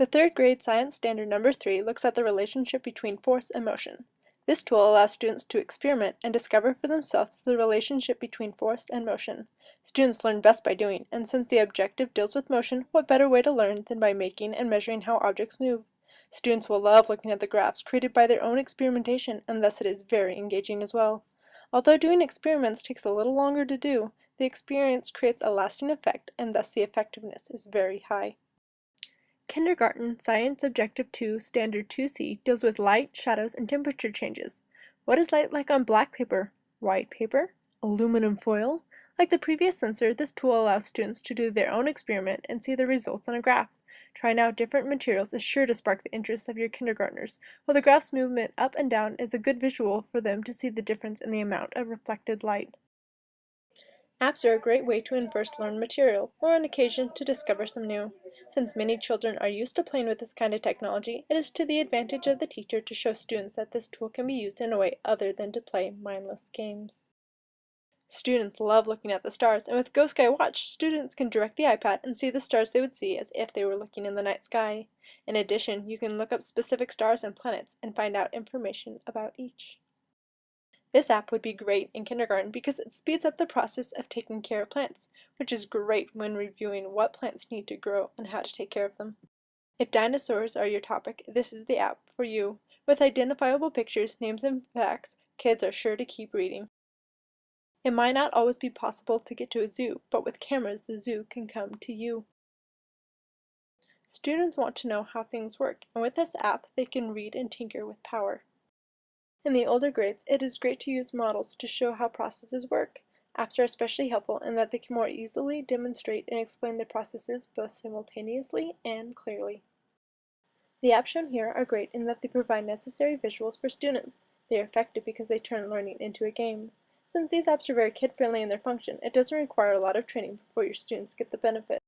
The third grade science standard number 3 looks at the relationship between force and motion. This tool allows students to experiment and discover for themselves the relationship between force and motion. Students learn best by doing, and since the objective deals with motion, what better way to learn than by making and measuring how objects move? Students will love looking at the graphs created by their own experimentation, and thus it is very engaging as well. Although doing experiments takes a little longer to do, the experience creates a lasting effect, and thus the effectiveness is very high. Kindergarten Science Objective 2 Standard 2C deals with light, shadows, and temperature changes. What is light like on black paper, white paper, aluminum foil? Like the previous sensor, this tool allows students to do their own experiment and see the results on a graph. Trying out different materials is sure to spark the interest of your kindergartners, while the graph's movement up and down is a good visual for them to see the difference in the amount of reflected light. Apps are a great way to first learn material, or on occasion to discover some new. Since many children are used to playing with this kind of technology, it is to the advantage of the teacher to show students that this tool can be used in a way other than to play mindless games. Students love looking at the stars, and with Go Sky Watch, students can direct the iPad and see the stars they would see as if they were looking in the night sky. In addition, you can look up specific stars and planets and find out information about each. This app would be great in kindergarten because it speeds up the process of taking care of plants, which is great when reviewing what plants need to grow and how to take care of them. If dinosaurs are your topic, this is the app for you. With identifiable pictures, names, and facts, kids are sure to keep reading. It might not always be possible to get to a zoo, but with cameras, the zoo can come to you. Students want to know how things work, and with this app, they can read and tinker with power. In the older grades, it is great to use models to show how processes work. Apps are especially helpful in that they can more easily demonstrate and explain the processes both simultaneously and clearly. The apps shown here are great in that they provide necessary visuals for students. They are effective because they turn learning into a game. Since these apps are very kid-friendly in their function, it doesn't require a lot of training before your students get the benefit.